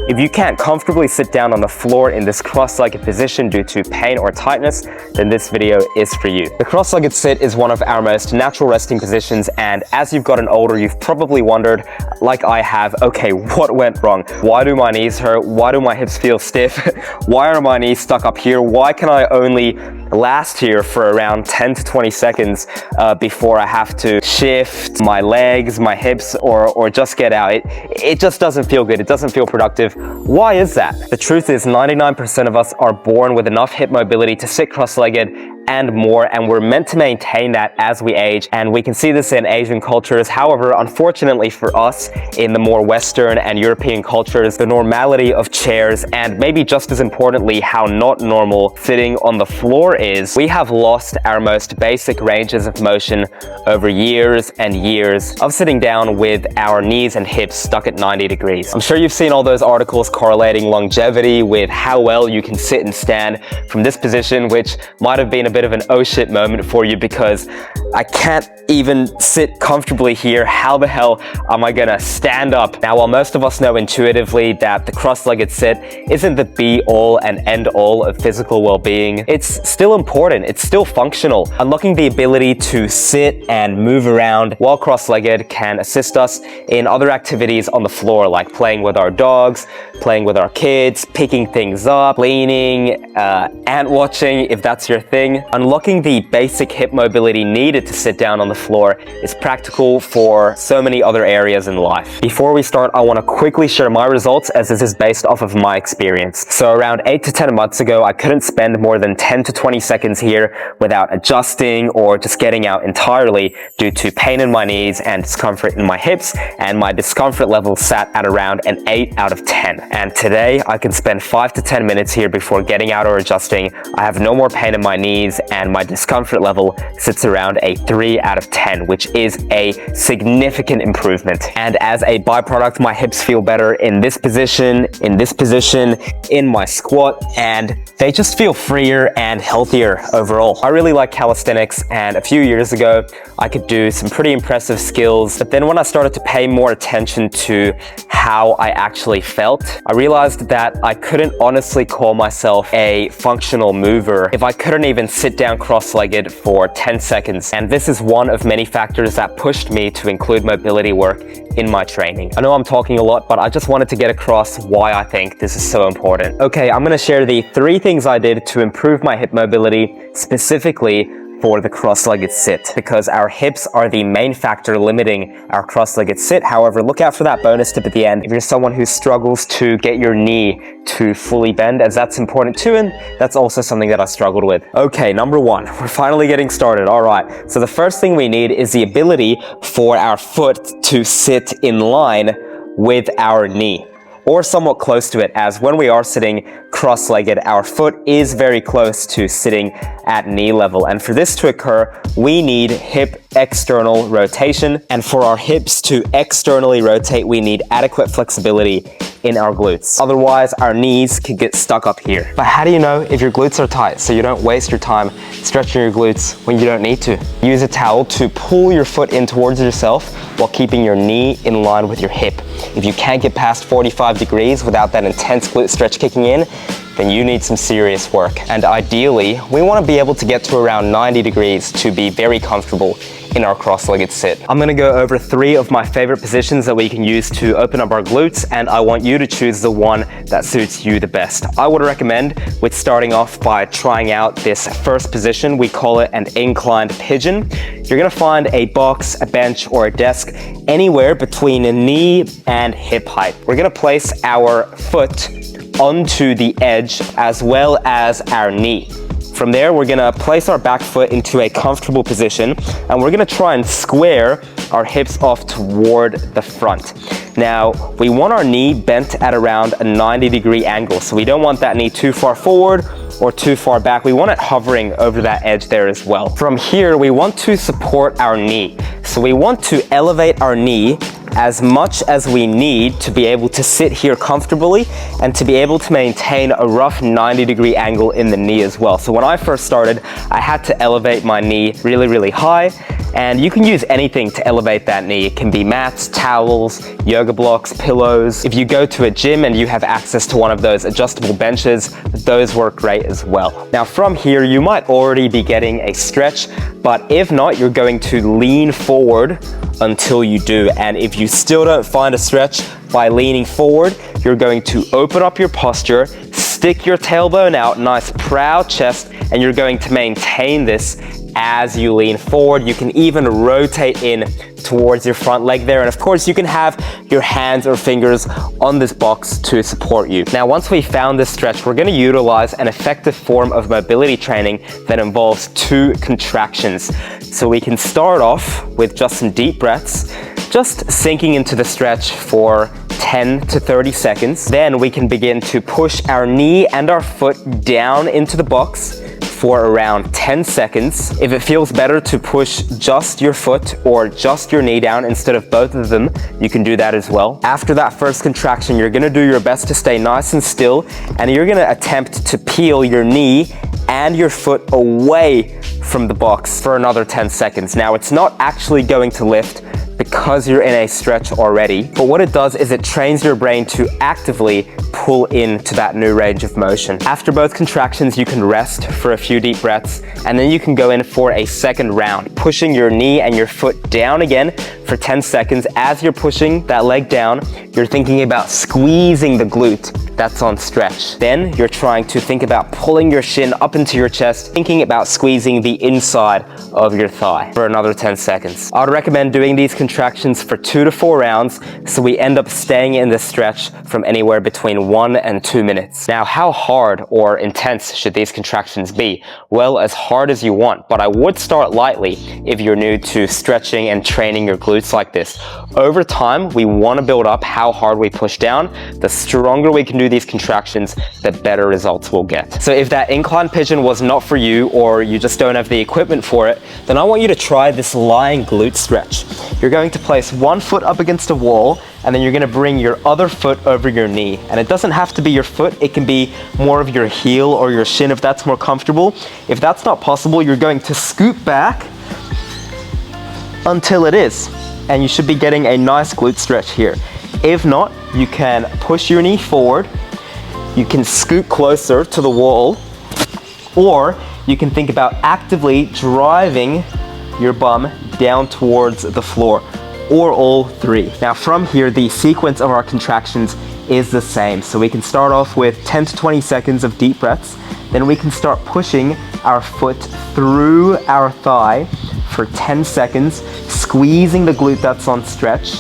If you can't comfortably sit down on the floor in this cross-legged position due to pain or tightness, then this video is for you. The cross-legged sit is one of our most natural resting positions, and as you've gotten older, you've probably wondered, like I have, okay, what went wrong? Why do my knees hurt? Why do my hips feel stiff? Why are my knees stuck up here? Why can I only last here for around 10 to 20 seconds before I have to shift my legs, my hips, or just get out? It just doesn't feel good. It doesn't feel productive. Why is that? The truth is 99% of us are born with enough hip mobility to sit cross-legged and more, and we're meant to maintain that as we age, and we can see this in Asian cultures. However, unfortunately for us, in the more Western and European cultures, the normality of chairs, and maybe just as importantly, how not normal sitting on the floor is, we have lost our most basic ranges of motion over years and years of sitting down with our knees and hips stuck at 90 degrees. I'm sure you've seen all those articles correlating longevity with how well you can sit and stand from this position, which might have been a bit of an oh shit moment for you because I can't even sit comfortably here. How the hell am I gonna stand up? Now, while most of us know intuitively that the cross-legged sit isn't the be-all and end-all of physical well-being, it's still important, it's still functional. Unlocking the ability to sit and move around while cross-legged can assist us in other activities on the floor, like playing with our dogs, playing with our kids, picking things up, cleaning, ant watching if that's your thing. Unlocking the basic hip mobility needed to sit down on the floor is practical for so many other areas in life. Before we start, I want to quickly share my results, as this is based off of my experience. So around 8 to 10 months ago, I couldn't spend more than 10 to 20 seconds here without adjusting or just getting out entirely due to pain in my knees and discomfort in my hips, and my discomfort level sat at around an 8 out of 10. And today, I can spend 5 to 10 minutes here before getting out or adjusting. I have no more pain in my knees, and my discomfort level sits around a 3 out of 10, which is a significant improvement. And as a byproduct, my hips feel better in this position, in my squat, and they just feel freer and healthier overall. I really like calisthenics, and a few years ago, I could do some pretty impressive skills, but then when I started to pay more attention to how I actually felt, I realized that I couldn't honestly call myself a functional mover if I couldn't even sit down cross-legged for 10 seconds. And this is one of many factors that pushed me to include mobility work in my training. I know I'm talking a lot, but I just wanted to get across why I think this is so important. Okay, I'm gonna share the 3 things I did to improve my hip mobility, specifically for the cross-legged sit, because our hips are the main factor limiting our cross-legged sit. However, look out for that bonus tip at the end if you're someone who struggles to get your knee to fully bend, as that's important too, and that's also something that I struggled with. Okay, number 1, we're finally getting started. All right, so the first thing we need is the ability for our foot to sit in line with our knee, or somewhat close to it, as when we are sitting cross-legged, our foot is very close to sitting at knee level. And for this to occur, we need hip external rotation. And for our hips to externally rotate, we need adequate flexibility in our glutes. Otherwise, our knees can get stuck up here. But how do you know if your glutes are tight so you don't waste your time stretching your glutes when you don't need to? Use a towel to pull your foot in towards yourself while keeping your knee in line with your hip. If you can't get past 45 degrees without that intense glute stretch kicking in, then you need some serious work. And ideally, we want to be able to get to around 90 degrees to be very comfortable in our cross-legged sit. I'm gonna go over 3 of my favorite positions that we can use to open up our glutes, and I want you to choose the one that suits you the best. I would recommend with starting off by trying out this first position. We call it an inclined pigeon. You're gonna find a box, a bench, or a desk anywhere between a knee and hip height. We're gonna place our foot onto the edge as well as our knee. From there, we're gonna place our back foot into a comfortable position, and we're gonna try and square our hips off toward the front. Now, we want our knee bent at around a 90-degree angle, so we don't want that knee too far forward or too far back. We want it hovering over that edge there as well. From here, we want to support our knee. So we want to elevate our knee as much as we need to be able to sit here comfortably and to be able to maintain a rough 90-degree angle in the knee as well. So when I first started, I had to elevate my knee really, really high, And you can use anything to elevate that knee. It can be mats, towels, yoga blocks, pillows. If you go to a gym and you have access to one of those adjustable benches, those work great as well. Now from here, you might already be getting a stretch, but if not, you're going to lean forward until you do. And if you still don't find a stretch by leaning forward, you're going to open up your posture, stick your tailbone out, nice proud chest, and you're going to maintain this as you lean forward. You can even rotate in towards your front leg there. And of course, you can have your hands or fingers on this box to support you. Now, once we found this stretch, we're going to utilize an effective form of mobility training that involves 2 contractions. So we can start off with just some deep breaths, just sinking into the stretch for 10 to 30 seconds. Then we can begin to push our knee and our foot down into the box for around 10 seconds. If it feels better to push just your foot or just your knee down instead of both of them, you can do that as well. After that first contraction, you're gonna do your best to stay nice and still, and you're gonna attempt to peel your knee and your foot away from the box for another 10 seconds. Now, it's not actually going to lift because you're in a stretch already, but what it does is it trains your brain to actively pull into that new range of motion. After both contractions, you can rest for a few deep breaths, and then you can go in for a second round, pushing your knee and your foot down again for 10 seconds. As you're pushing that leg down, you're thinking about squeezing the glute that's on stretch. Then you're trying to think about pulling your shin up into your chest, thinking about squeezing the inside of your thigh for another 10 seconds. I would recommend doing these contractions for 2 to 4 rounds, so we end up staying in this stretch from anywhere between 1 and 2 minutes. Now, how hard or intense should these contractions be? Well, as hard as you want, but I would start lightly if you're new to stretching and training your glutes like this. Over time, we want to build up how hard we push down. The stronger we can do these contractions, the better results we'll get. So if that incline pigeon was not for you, or you just don't have the equipment for it, then I want you to try this lying glute stretch. You're going to place one foot up against a wall, and then you're going to bring your other foot over your knee. And it doesn't have to be your foot, it can be more of your heel or your shin if that's more comfortable. If that's not possible, you're going to scoot back until it is, and you should be getting a nice glute stretch here. If not, you can push your knee forward, you can scoot closer to the wall, or you can think about actively driving your bum down towards the floor, or all 3. Now from here, the sequence of our contractions is the same. So we can start off with 10 to 20 seconds of deep breaths, then we can start pushing our foot through our thigh for 10 seconds, squeezing the glute that's on stretch,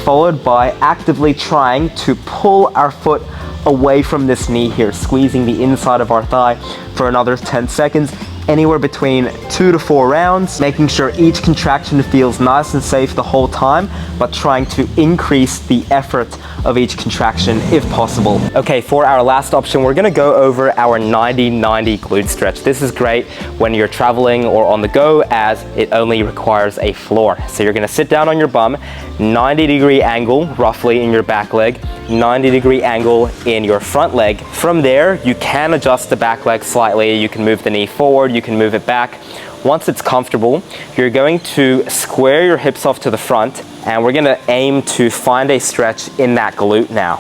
followed by actively trying to pull our foot away from this knee here, squeezing the inside of our thigh for another 10 seconds, anywhere between 2 to 4 rounds, making sure each contraction feels nice and safe the whole time, but trying to increase the effort of each contraction if possible. Okay, for our last option, we're gonna go over our 90-90 glute stretch. This is great when you're traveling or on the go, as it only requires a floor. So you're gonna sit down on your bum, 90-degree angle roughly in your back leg, 90-degree angle in your front leg. From there, you can adjust the back leg slightly. You can move the knee forward, you can move it back. Once it's comfortable, you're going to square your hips off to the front, and we're gonna aim to find a stretch in that glute now.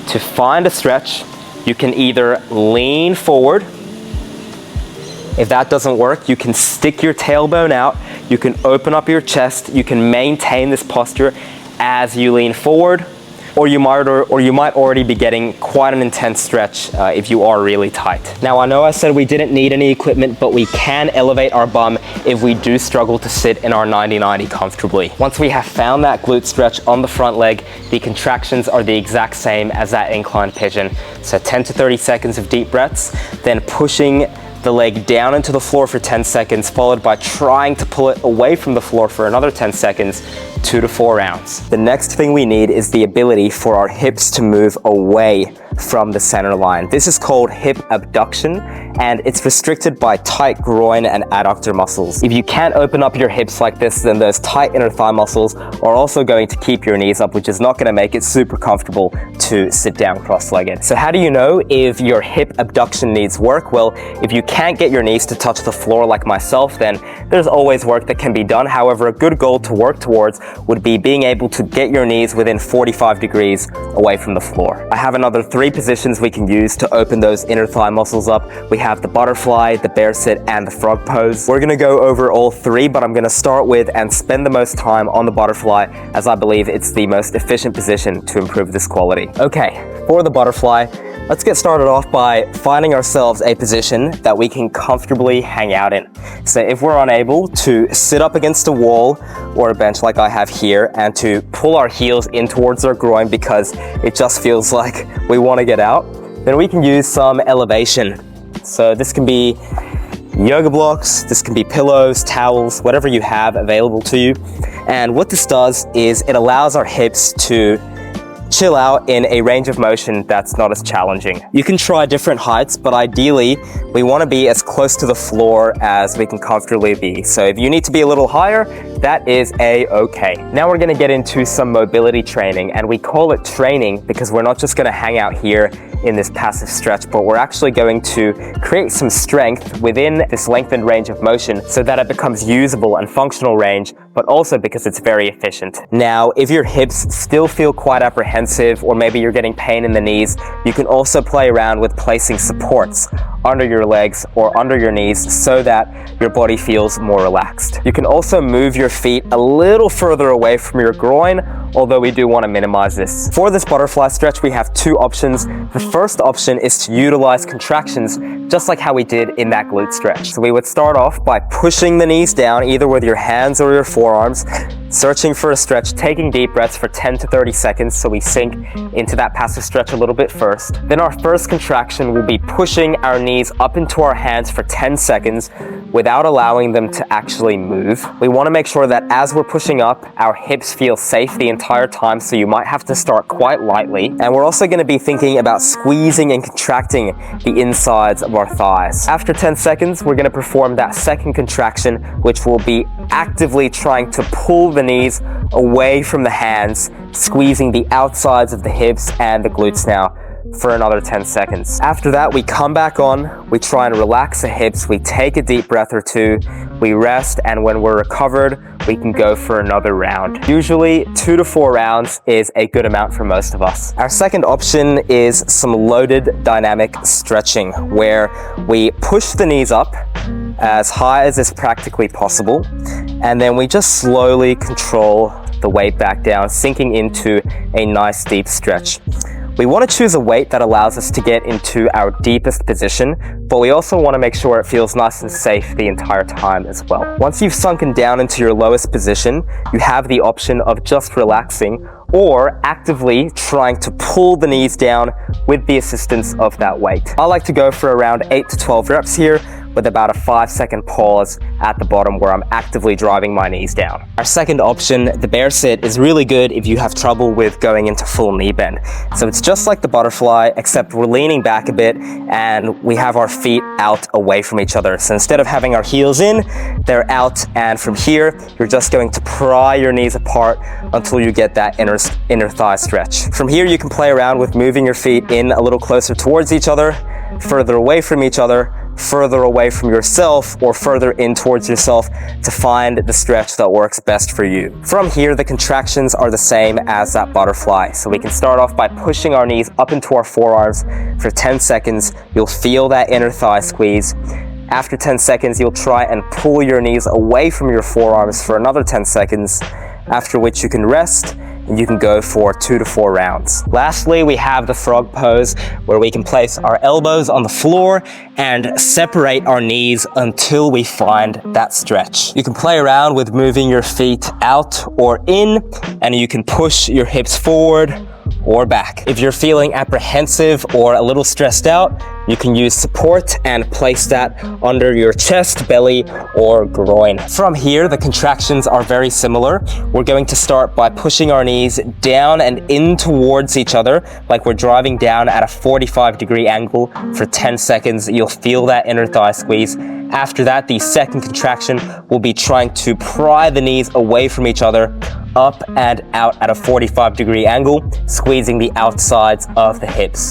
To find a stretch, you can either lean forward. If that doesn't work, you can stick your tailbone out, you can open up your chest, you can maintain this posture as you lean forward, or you might already be getting quite an intense stretch if you are really tight. Now, I know I said we didn't need any equipment, but we can elevate our bum if we do struggle to sit in our 90-90 comfortably. Once we have found that glute stretch on the front leg, the contractions are the exact same as that inclined pigeon. So 10 to 30 seconds of deep breaths, then pushing the leg down into the floor for 10 seconds, followed by trying to pull it away from the floor for another 10 seconds 2 to 4 rounds. The next thing we need is the ability for our hips to move away from the center line. This is called hip abduction, and it's restricted by tight groin and adductor muscles. If you can't open up your hips like this, then those tight inner thigh muscles are also going to keep your knees up, which is not going to make it super comfortable to sit down cross-legged. So how do you know if your hip abduction needs work? Well, if you can't get your knees to touch the floor like myself, then there's always work that can be done. However, a good goal to work towards would be being able to get your knees within 45 degrees away from the floor. I have another 3 positions we can use to open those inner thigh muscles up. We have the butterfly, the bear sit, and the frog pose. We're gonna go over all 3, but I'm gonna start with and spend the most time on the butterfly, as I believe it's the most efficient position to improve this quality. Okay, for the butterfly, let's get started off by finding ourselves a position that we can comfortably hang out in. So if we're unable to sit up against a wall or a bench like I have here and to pull our heels in towards our groin because it just feels like we want to get out, then we can use some elevation. So this can be yoga blocks, this can be pillows, towels, whatever you have available to you. And what this does is it allows our hips to chill out in a range of motion that's not as challenging. You can try different heights, but ideally we want to be as close to the floor as we can comfortably be. So if you need to be a little higher, that is a-okay. Now we're going to get into some mobility training, and we call it training because we're not just going to hang out here in this passive stretch, but we're actually going to create some strength within this lengthened range of motion so that it becomes usable and functional range, but also because it's very efficient. Now, if your hips still feel quite apprehensive, or maybe you're getting pain in the knees, you can also play around with placing supports under your legs or under your knees so that your body feels more relaxed. You can also move your feet a little further away from your groin, although we do want to minimize this. For this butterfly stretch, we have 2 options. The first option is to utilize contractions, just like how we did in that glute stretch. So we would start off by pushing the knees down, either with your hands or your forearms, searching for a stretch, taking deep breaths for 10 to 30 seconds so we sink into that passive stretch a little bit first. Then our first contraction will be pushing our knees up into our hands for 10 seconds without allowing them to actually move. We want to make sure that as we're pushing up, our hips feel safe the entire time, so you might have to start quite lightly. And we're also going to be thinking about squeezing and contracting the insides of our thighs. After 10 seconds, we're going to perform that second contraction, which will be actively trying to pull the knees away from the hands, squeezing the outsides of the hips and the glutes now for another 10 seconds. After that, we come back on, we try and relax the hips, we take a deep breath or 2, we rest, and when we're recovered, we can go for another round. Usually 2 to 4 rounds is a good amount for most of us. Our second option is some loaded dynamic stretching, where we push the knees up as high as is practically possible, and then we just slowly control the weight back down, sinking into a nice deep stretch. We want to choose a weight that allows us to get into our deepest position, but we also want to make sure it feels nice and safe the entire time as well. Once you've sunken down into your lowest position, you have the option of just relaxing or actively trying to pull the knees down with the assistance of that weight. I like to go for around 8 to 12 reps here, with about a 5-second pause at the bottom where I'm actively driving my knees down. Our second option, the bear sit, is really good if you have trouble with going into full knee bend. So it's just like the butterfly, except we're leaning back a bit and we have our feet out away from each other. So instead of having our heels in, they're out, and from here, you're just going to pry your knees apart until you get that inner thigh stretch. From here, you can play around with moving your feet in a little closer towards each other, further away from each other, further away from yourself, or further in towards yourself to find the stretch that works best for you. From here, the contractions are the same as that butterfly. So we can start off by pushing our knees up into our forearms for 10 seconds. You'll feel that inner thigh squeeze. After 10 seconds, you'll try and pull your knees away from your forearms for another 10 seconds, after which you can rest and you can go for 2 to 4 rounds. Lastly, we have the frog pose, where we can place our elbows on the floor and separate our knees until we find that stretch. You can play around with moving your feet out or in, and you can push your hips forward or back. If you're feeling apprehensive or a little stressed out, you can use support and place that under your chest, belly, or groin. From here, the contractions are very similar. We're going to start by pushing our knees down and in towards each other, like we're driving down at a 45-degree angle for 10 seconds. You'll feel that inner thigh squeeze. After that, the second contraction will be trying to pry the knees away from each other, up and out at a 45-degree angle, squeezing the outsides of the hips.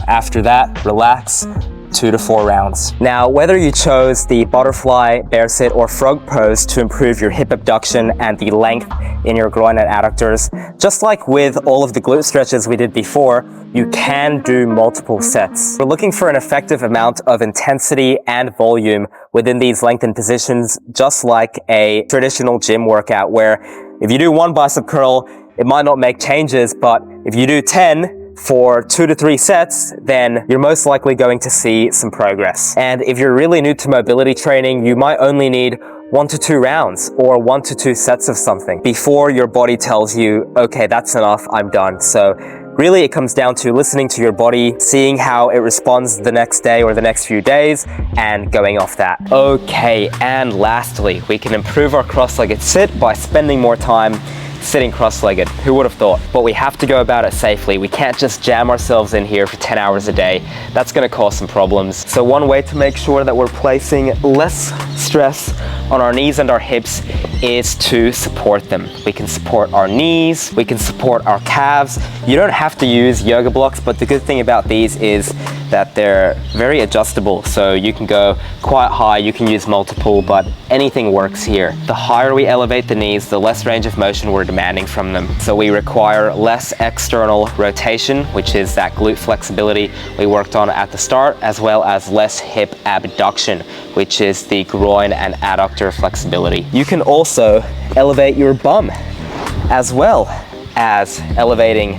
After that, relax, 2 to 4 rounds. Now, whether you chose the butterfly, bear sit, or frog pose to improve your hip abduction and the length in your groin and adductors, just like with all of the glute stretches we did before, you can do multiple sets. We're looking for an effective amount of intensity and volume within these lengthened positions, just like a traditional gym workout, where if you do 1 bicep curl, it might not make changes, but if you do 10, for 2 to 3 sets, then you're most likely going to see some progress. And if you're really new to mobility training, you might only need 1 to 2 rounds or 1 to 2 sets of something before your body tells you, okay, that's enough, I'm done. So really it comes down to listening to your body, seeing how it responds the next day or the next few days, and going off that. Okay, and lastly, we can improve our cross-legged sit by spending more time sitting cross-legged. Who would have thought? But we have to go about it safely. We can't just jam ourselves in here for 10 hours a day. That's going to cause some problems. So one way to make sure that we're placing less stress on our knees and our hips is to support them. We can support our knees, we can support our calves. You don't have to use yoga blocks, but the good thing about these is that they're very adjustable. So you can go quite high, you can use multiple, but anything works here. The higher we elevate the knees, the less range of motion we're demanding from them. So we require less external rotation, which is that glute flexibility we worked on at the start, as well as less hip abduction, which is the groin and adductor flexibility. You can also elevate your bum as well as elevating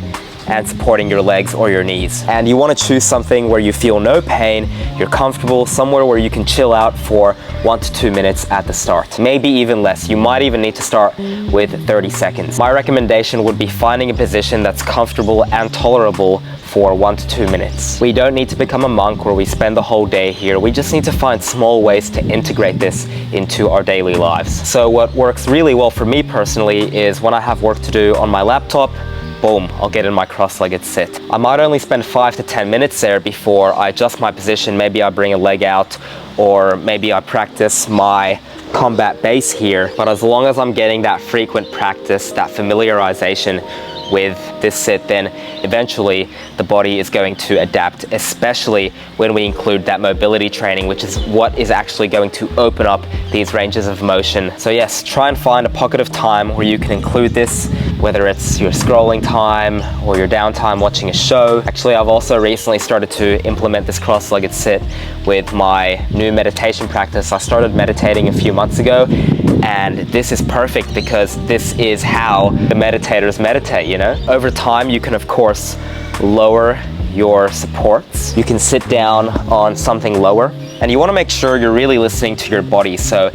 and supporting your legs or your knees. And you want to choose something where you feel no pain, you're comfortable, somewhere where you can chill out for 1 to 2 minutes at the start. Maybe even less. You might even need to start with 30 seconds. My recommendation would be finding a position that's comfortable and tolerable for 1 to 2 minutes. We don't need to become a monk where we spend the whole day here. We just need to find small ways to integrate this into our daily lives. So what works really well for me personally is when I have work to do on my laptop, boom, I'll get in my cross-legged sit. I might only spend 5 to 10 minutes there before I adjust my position. Maybe I bring a leg out, or maybe I practice my combat base here. But as long as I'm getting that frequent practice, that familiarization with this sit, then eventually the body is going to adapt, especially when we include that mobility training, which is what is actually going to open up these ranges of motion. So yes, try and find a pocket of time where you can include this, whether it's your scrolling time or your downtime watching a show. Actually, I've also recently started to implement this cross-legged sit with my new meditation practice. I started meditating a few months ago, and this is perfect because this is how the meditators meditate, you know? Over time, you can of course lower your supports. You can sit down on something lower, and you want to make sure you're really listening to your body. So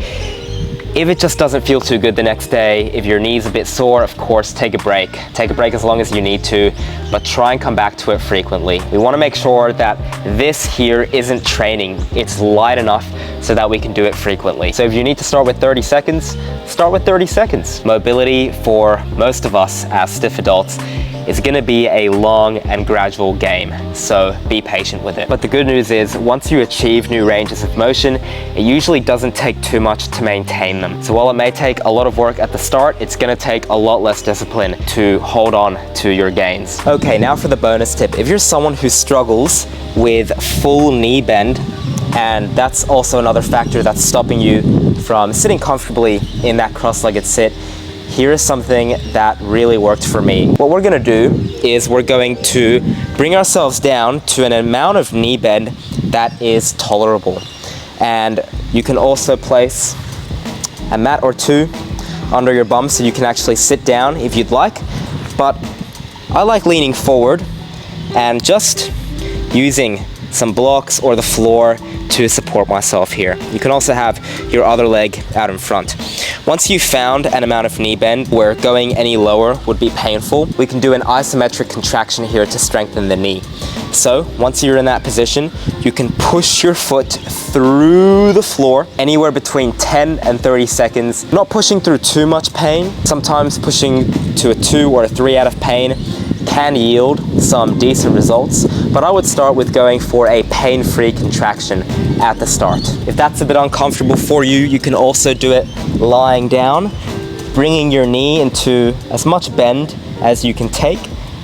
if it just doesn't feel too good the next day, if your knee's a bit sore, of course, take a break. Take a break as long as you need to, but try and come back to it frequently. We want to make sure that this here isn't training. It's light enough so that we can do it frequently. So if you need to start with 30 seconds, start with 30 seconds. Mobility for most of us as stiff adults is going to be a long and gradual game, so be patient with it. But the good news is, once you achieve new ranges of motion, it usually doesn't take too much to maintain them. So while it may take a lot of work at the start, it's going to take a lot less discipline to hold on to your gains. Okay, now for the bonus tip. If you're someone who struggles with full knee bend, and that's also another factor that's stopping you from sitting comfortably in that cross-legged sit, here is something that really worked for me. What we're gonna do is we're going to bring ourselves down to an amount of knee bend that is tolerable. And you can also place a mat or two under your bum so you can actually sit down if you'd like. But I like leaning forward and just using some blocks or the floor to support myself here. You can also have your other leg out in front. Once you've found an amount of knee bend where going any lower would be painful, we can do an isometric contraction here to strengthen the knee. So once you're in that position, you can push your foot through the floor anywhere between 10 and 30 seconds, not pushing through too much pain. Sometimes pushing to a 2 or a 3 out of pain can yield some decent results, but I would start with going for a pain-free contraction at the start. If that's a bit uncomfortable for you, you can also do it lying down, bringing your knee into as much bend as you can take,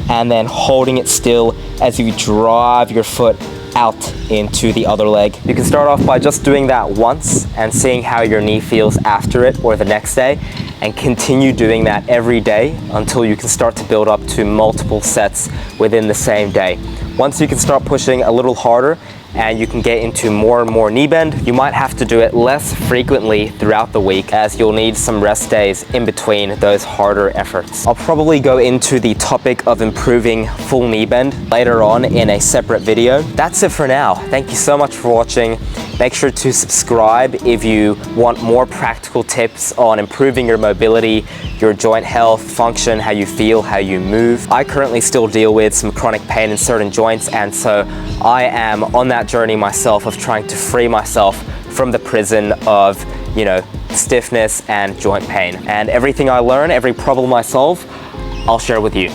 and then holding it still as you drive your foot out into the other leg. You can start off by just doing that once and seeing how your knee feels after it or the next day, and continue doing that every day until you can start to build up to multiple sets within the same day. Once you can start pushing a little harder and you can get into more and more knee bend, you might have to do it less frequently throughout the week, as you'll need some rest days in between those harder efforts. I'll probably go into the topic of improving full knee bend later on in a separate video. That's it for now. Thank you so much for watching. Make sure to subscribe if you want more practical tips on improving your mobility, your joint health, function, how you feel, how you move. I currently still deal with some chronic pain in certain joints, and so I am on that journey myself of trying to free myself from the prison of, stiffness and joint pain. And everything I learn, every problem I solve, I'll share with you.